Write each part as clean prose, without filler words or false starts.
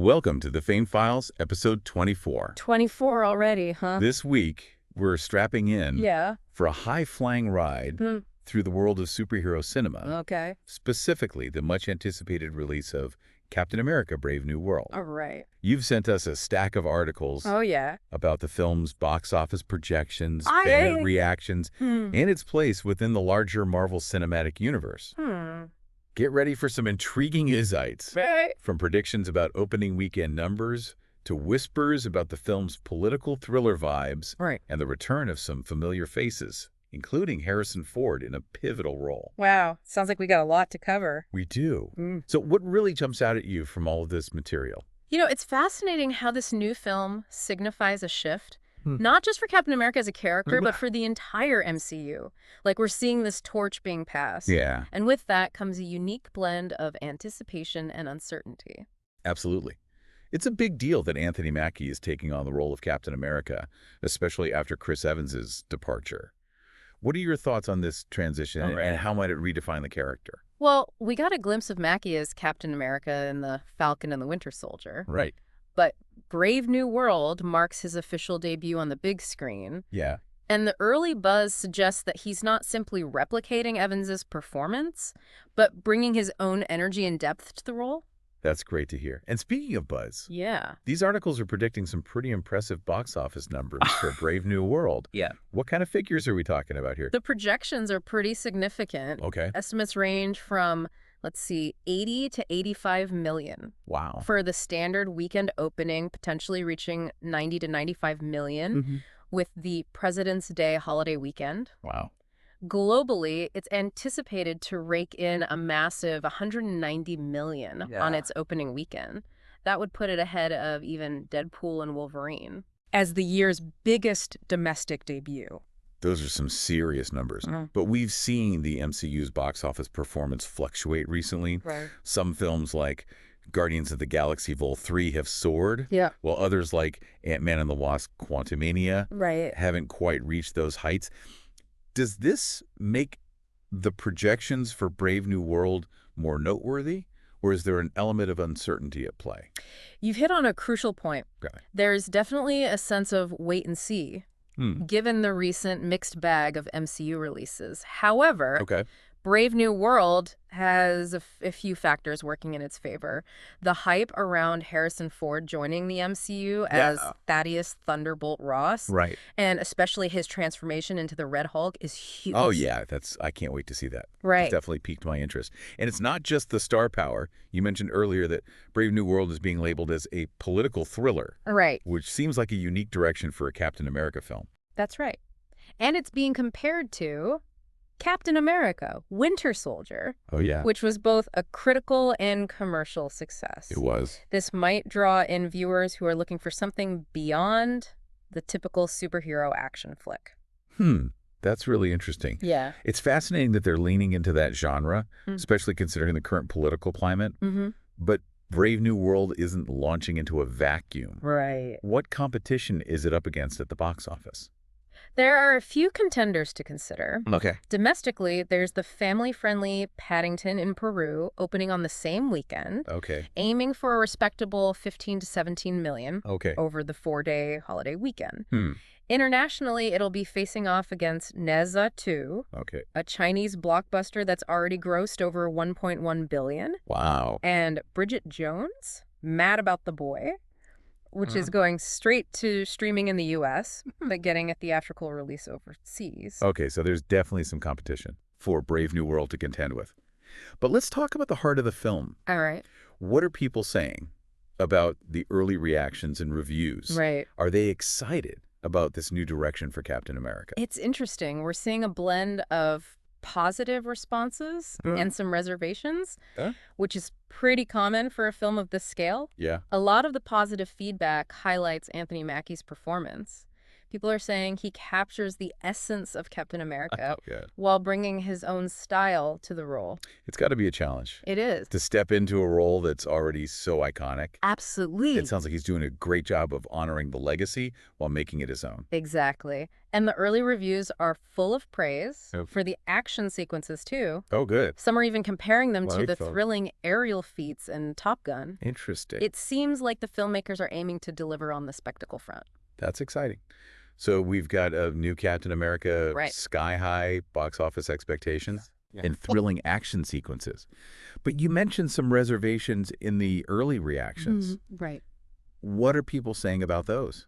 Welcome to the Fame Files, episode 24. 24 already, huh? This week, we're strapping in for a high-flying ride through the world of superhero cinema. Okay. Specifically, the much-anticipated release of Captain America: Brave New World. All right. You've sent us a stack of articles about the film's box office projections, fan reactions, and its place within the larger Marvel Cinematic Universe. Get ready for some intriguing insights, from predictions about opening weekend numbers to whispers about the film's political thriller vibes and the return of some familiar faces, including Harrison Ford in a pivotal role. Wow. Sounds like we got a lot to cover. We do. So what really jumps out at you from all of this material? You know, it's fascinating how this new film signifies a shift. Not just for Captain America as a character, but for the entire MCU. Like, we're seeing this torch being passed. Yeah. And with that comes a unique blend of anticipation and uncertainty. Absolutely. It's a big deal that Anthony Mackie is taking on the role of Captain America, especially after Chris Evans's departure. What are your thoughts on this transition and how might it redefine the character? Well, we got a glimpse of Mackie as Captain America in The Falcon and the Winter Soldier. Right. But Brave New World marks his official debut on the big screen. Yeah. And the early buzz suggests that he's not simply replicating Evans's performance, but bringing his own energy and depth to the role. That's great to hear. And speaking of buzz, these articles are predicting some pretty impressive box office numbers for Brave New World. What kind of figures are we talking about here? The projections are pretty significant. Okay. Estimates range from, let's see, 80 to 85 million. Wow. For the standard weekend opening, potentially reaching 90 to 95 million with the President's Day holiday weekend. Wow. Globally, it's anticipated to rake in a massive 190 million on its opening weekend. That would put it ahead of even Deadpool and Wolverine as the year's biggest domestic debut. Those are some serious numbers. But we've seen the MCU's box office performance fluctuate recently. Some films like Guardians of the Galaxy Vol. 3 have soared, while others like Ant-Man and the Wasp: Quantumania haven't quite reached those heights. Does this make the projections for Brave New World more noteworthy, or is there an element of uncertainty at play? You've hit on a crucial point. There's definitely a sense of wait and see, given the recent mixed bag of MCU releases. However, Brave New World has a few factors working in its favor. The hype around Harrison Ford joining the MCU as Thaddeus Thunderbolt Ross, and especially his transformation into the Red Hulk, is huge. Oh, yeah. I can't wait to see that. It's definitely piqued my interest. And it's not just the star power. You mentioned earlier that Brave New World is being labeled as a political thriller, which seems like a unique direction for a Captain America film. That's right. And it's being compared to Captain America: Winter Soldier, which was both a critical and commercial success. It was. This might draw in viewers who are looking for something beyond the typical superhero action flick. That's really interesting. Yeah. It's fascinating that they're leaning into that genre, especially considering the current political climate. But Brave New World isn't launching into a vacuum. What competition is it up against at the box office? There are a few contenders to consider. Okay. Domestically, there's the family-friendly Paddington in Peru opening on the same weekend, aiming for a respectable 15 to 17 million over the 4-day holiday weekend. Internationally, it'll be facing off against Neza 2, a Chinese blockbuster that's already grossed over 1.1 billion. Wow. And Bridget Jones, Mad About the Boy, which is going straight to streaming in the U.S., but getting a theatrical release overseas. Okay, so there's definitely some competition for Brave New World to contend with. But let's talk about the heart of the film. All right. What are people saying about the early reactions and reviews? Are they excited about this new direction for Captain America? It's interesting. We're seeing a blend of positive responses and some reservations, which is pretty common for a film of this scale. A lot of the positive feedback highlights Anthony Mackie's performance. People are saying he captures the essence of Captain America while bringing his own style to the role. It's got to be a challenge. It is. To step into a role that's already so iconic. Absolutely. It sounds like he's doing a great job of honoring the legacy while making it his own. Exactly. And the early reviews are full of praise for the action sequences, too. Oh, good. Some are even comparing them to the thrilling aerial feats in Top Gun. Interesting. It seems like the filmmakers are aiming to deliver on the spectacle front. That's exciting. So we've got a new Captain America, sky-high box office expectations and thrilling action sequences. But you mentioned some reservations in the early reactions. Right. What are people saying about those?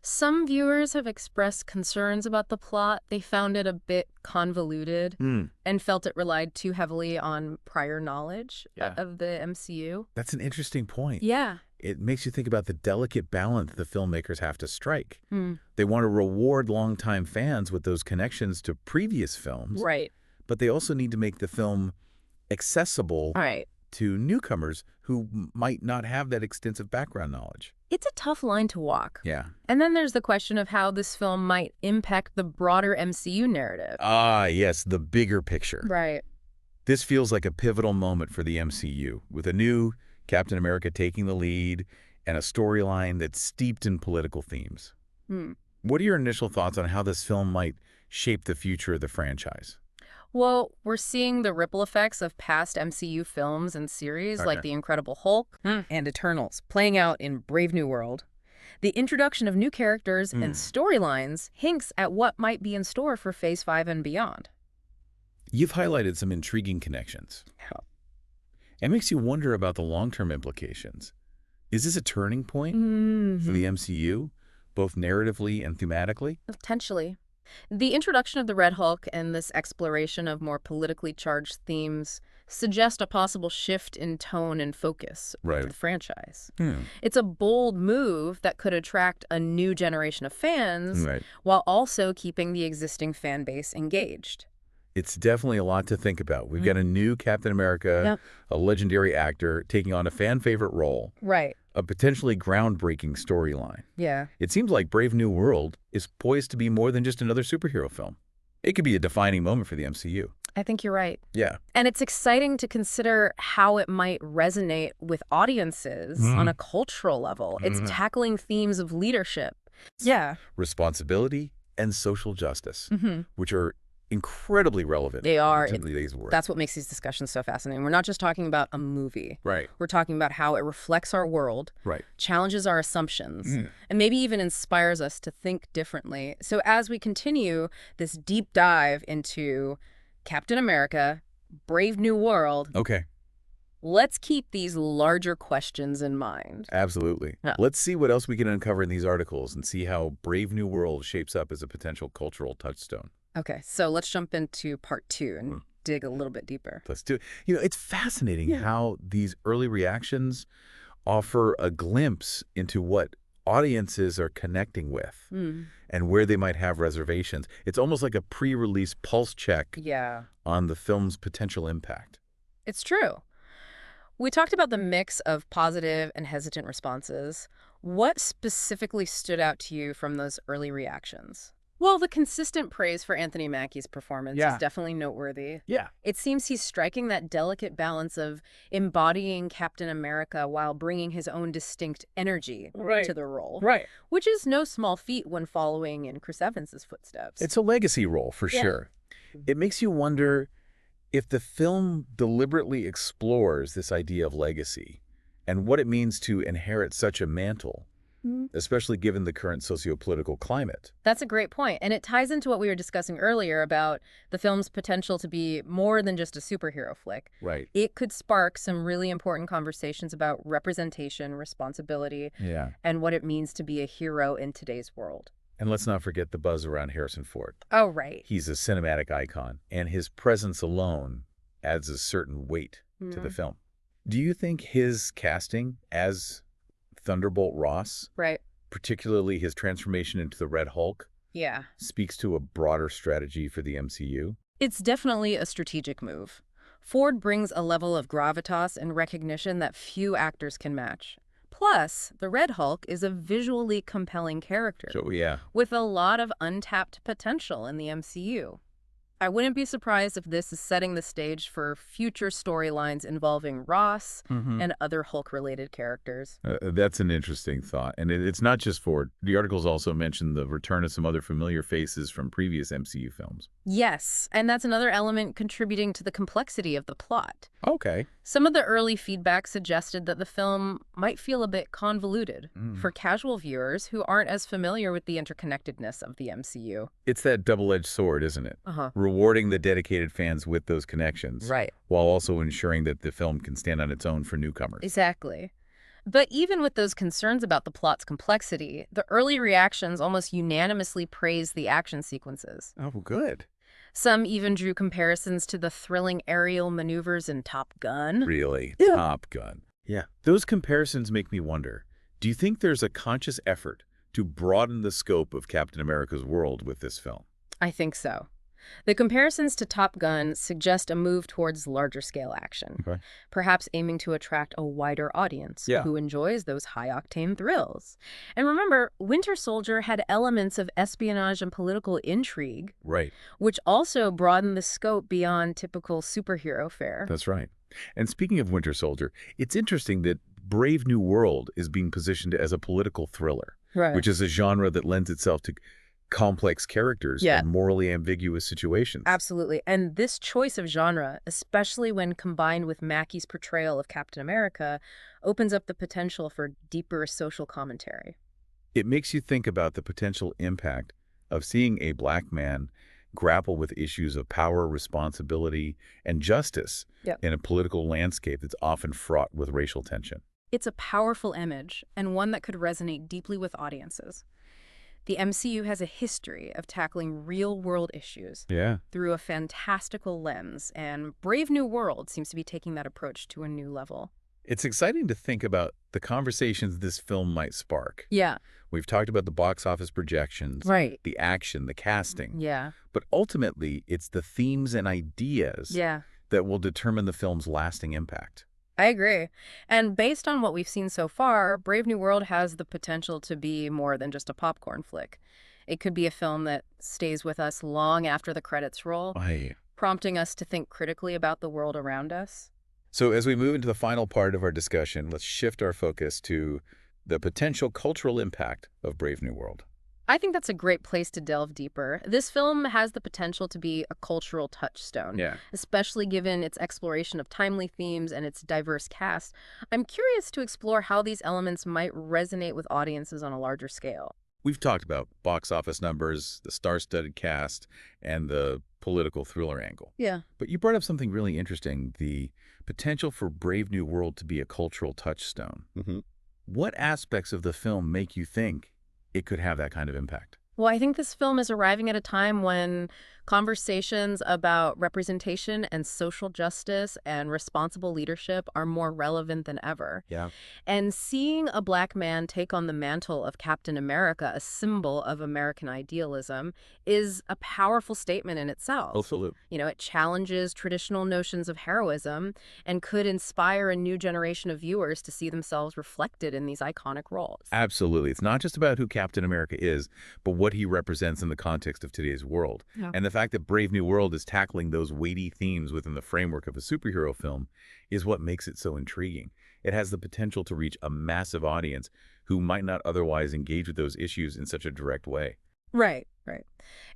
Some viewers have expressed concerns about the plot. They found it a bit convoluted and felt it relied too heavily on prior knowledge of the MCU. That's an interesting point. Yeah. It makes you think about the delicate balance the filmmakers have to strike. They want to reward longtime fans with those connections to previous films. Right. But they also need to make the film accessible to newcomers who might not have that extensive background knowledge. It's a tough line to walk. Yeah. And then there's the question of how this film might impact the broader MCU narrative. Ah, yes, the bigger picture. Right. This feels like a pivotal moment for the MCU, with a new Captain America taking the lead and a storyline that's steeped in political themes. What are your initial thoughts on how this film might shape the future of the franchise? Well, we're seeing the ripple effects of past MCU films and series like The Incredible Hulk and Eternals playing out in Brave New World. The introduction of new characters and storylines hints at what might be in store for Phase 5 and beyond. You've highlighted some intriguing connections. It makes you wonder about the long-term implications. Is this a turning point for the MCU, both narratively and thematically? Potentially. The introduction of the Red Hulk and this exploration of more politically charged themes suggest a possible shift in tone and focus for the franchise. It's a bold move that could attract a new generation of fans while also keeping the existing fan base engaged. It's definitely a lot to think about. We've got a new Captain America, a legendary actor, taking on a fan-favorite role. A potentially groundbreaking storyline. It seems like Brave New World is poised to be more than just another superhero film. It could be a defining moment for the MCU. I think you're right. Yeah. And it's exciting to consider how it might resonate with audiences on a cultural level. It's tackling themes of leadership. Responsibility and social justice, which are incredibly relevant. They are. In today's world. That's what makes these discussions so fascinating. We're not just talking about a movie. We're talking about how it reflects our world, challenges our assumptions, and maybe even inspires us to think differently. So as we continue this deep dive into Captain America, Brave New World, let's keep these larger questions in mind. Absolutely. Let's see what else we can uncover in these articles and see how Brave New World shapes up as a potential cultural touchstone. Okay, so let's jump into part 2 and dig a little bit deeper. Let's do it. You know, it's fascinating how these early reactions offer a glimpse into what audiences are connecting with and where they might have reservations. It's almost like a pre-release pulse check on the film's potential impact. It's true. We talked about the mix of positive and hesitant responses. What specifically stood out to you from those early reactions? Well, the consistent praise for Anthony Mackie's performance is definitely noteworthy. It seems he's striking that delicate balance of embodying Captain America while bringing his own distinct energy to the role. Which is no small feat when following in Chris Evans's footsteps. It's a legacy role, for sure. It makes you wonder if the film deliberately explores this idea of legacy and what it means to inherit such a mantle, especially given the current socio-political climate. That's a great point. And it ties into what we were discussing earlier about the film's potential to be more than just a superhero flick. It could spark some really important conversations about representation, responsibility, and what it means to be a hero in today's world. And let's not forget the buzz around Harrison Ford. Oh, right. He's a cinematic icon, and his presence alone adds a certain weight to the film. Do you think his casting as Thunderbolt Ross, particularly his transformation into the Red Hulk, speaks to a broader strategy for the MCU? It's definitely a strategic move. Ford brings a level of gravitas and recognition that few actors can match. Plus, the Red Hulk is a visually compelling character. So, yeah. With a lot of untapped potential in the MCU. I wouldn't be surprised if this is setting the stage for future storylines involving Ross and other Hulk-related characters. That's an interesting thought. And it's not just Ford. The articles also mentioned the return of some other familiar faces from previous MCU films. Yes, and that's another element contributing to the complexity of the plot. Okay. Some of the early feedback suggested that the film might feel a bit convoluted for casual viewers who aren't as familiar with the interconnectedness of the MCU. It's that double-edged sword, isn't it? Rewarding the dedicated fans with those connections. Right. While also ensuring that the film can stand on its own for newcomers. Exactly. But even with those concerns about the plot's complexity, the early reactions almost unanimously praised the action sequences. Oh, good. Some even drew comparisons to the thrilling aerial maneuvers in Top Gun. Really? Yeah. Top Gun. Yeah. Those comparisons make me wonder, do you think there's a conscious effort to broaden the scope of Captain America's world with this film? I think so. The comparisons to Top Gun suggest a move towards larger-scale action, perhaps aiming to attract a wider audience who enjoys those high-octane thrills. And remember, Winter Soldier had elements of espionage and political intrigue, which also broadened the scope beyond typical superhero fare. That's right. And speaking of Winter Soldier, it's interesting that Brave New World is being positioned as a political thriller, which is a genre that lends itself to complex characters and morally ambiguous situations. Absolutely. And this choice of genre, especially when combined with Mackie's portrayal of Captain America, opens up the potential for deeper social commentary. It makes you think about the potential impact of seeing a black man grapple with issues of power, responsibility, and justice in a political landscape that's often fraught with racial tension. It's a powerful image, and one that could resonate deeply with audiences. The MCU has a history of tackling real-world issues through a fantastical lens, and Brave New World seems to be taking that approach to a new level. It's exciting to think about the conversations this film might spark. Yeah. We've talked about the box office projections, the action, the casting. Yeah. But ultimately, it's the themes and ideas that will determine the film's lasting impact. I agree. And based on what we've seen so far, Brave New World has the potential to be more than just a popcorn flick. It could be a film that stays with us long after the credits roll, prompting us to think critically about the world around us. So as we move into the final part of our discussion, let's shift our focus to the potential cultural impact of Brave New World. I think that's a great place to delve deeper. This film has the potential to be a cultural touchstone, especially given its exploration of timely themes and its diverse cast. I'm curious to explore how these elements might resonate with audiences on a larger scale. We've talked about box office numbers, the star-studded cast, and the political thriller angle. Yeah. But you brought up something really interesting, the potential for Brave New World to be a cultural touchstone. What aspects of the film make you think it could have that kind of impact? Well, I think this film is arriving at a time when conversations about representation and social justice and responsible leadership are more relevant than ever. Yeah. And seeing a black man take on the mantle of Captain America, a symbol of American idealism, is a powerful statement in itself. Absolutely. You know, it challenges traditional notions of heroism and could inspire a new generation of viewers to see themselves reflected in these iconic roles. Absolutely. It's not just about who Captain America is, but what he represents in the context of today's world. And the fact that Brave New World is tackling those weighty themes within the framework of a superhero film is what makes it so intriguing. It has the potential to reach a massive audience who might not otherwise engage with those issues in such a direct way. Right.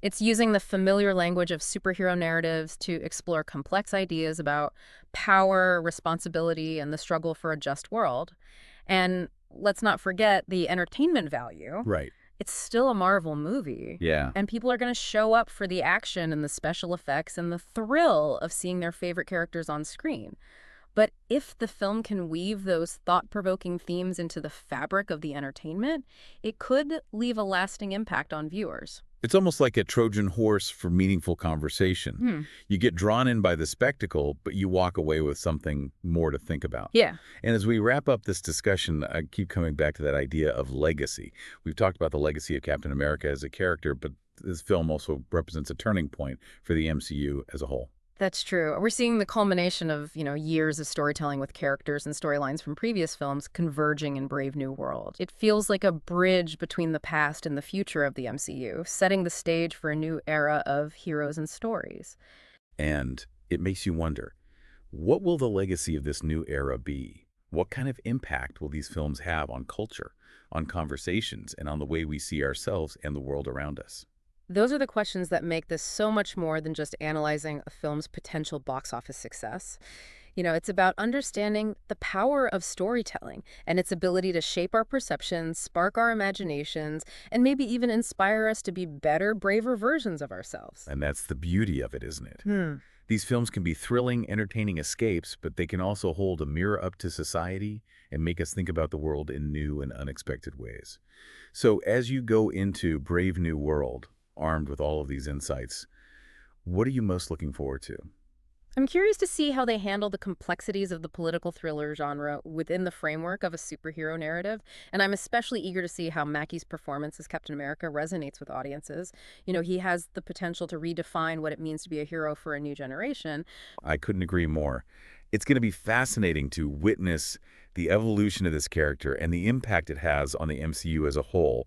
It's using the familiar language of superhero narratives to explore complex ideas about power, responsibility, and the struggle for a just world. And let's not forget the entertainment value. Right. It's still a Marvel movie. Yeah. And people are going to show up for the action and the special effects and the thrill of seeing their favorite characters on screen. But if the film can weave those thought-provoking themes into the fabric of the entertainment, it could leave a lasting impact on viewers. It's almost like a Trojan horse for meaningful conversation. You get drawn in by the spectacle, but you walk away with something more to think about. Yeah. And as we wrap up this discussion, I keep coming back to that idea of legacy. We've talked about the legacy of Captain America as a character, but this film also represents a turning point for the MCU as a whole. That's true. We're seeing the culmination of, years of storytelling with characters and storylines from previous films converging in Brave New World. It feels like a bridge between the past and the future of the MCU, setting the stage for a new era of heroes and stories. And it makes you wonder, what will the legacy of this new era be? What kind of impact will these films have on culture, on conversations, and on the way we see ourselves and the world around us? Those are the questions that make this so much more than just analyzing a film's potential box office success. It's about understanding the power of storytelling and its ability to shape our perceptions, spark our imaginations, and maybe even inspire us to be better, braver versions of ourselves. And that's the beauty of it, isn't it? These films can be thrilling, entertaining escapes, but they can also hold a mirror up to society and make us think about the world in new and unexpected ways. So as you go into Brave New World, armed with all of these insights, what are you most looking forward to? I'm curious to see how they handle the complexities of the political thriller genre within the framework of a superhero narrative, and I'm especially eager to see how Mackie's performance as Captain America resonates with audiences. He has the potential to redefine what it means to be a hero for a new generation. I couldn't agree more. It's going to be fascinating to witness the evolution of this character and the impact it has on the MCU as a whole.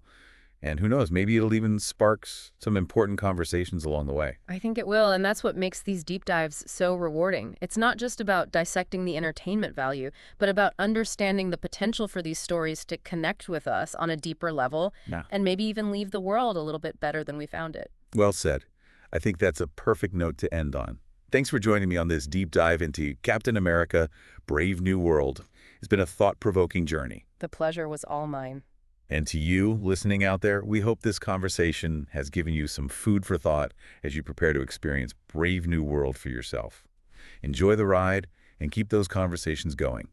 And who knows, maybe it'll even spark some important conversations along the way. I think it will, and that's what makes these deep dives so rewarding. It's not just about dissecting the entertainment value, but about understanding the potential for these stories to connect with us on a deeper level, and maybe even leave the world a little bit better than we found it. Well said. I think that's a perfect note to end on. Thanks for joining me on this deep dive into Captain America, Brave New World. It's been a thought-provoking journey. The pleasure was all mine. And to you, listening out there, we hope this conversation has given you some food for thought as you prepare to experience Brave New World for yourself. Enjoy the ride and keep those conversations going.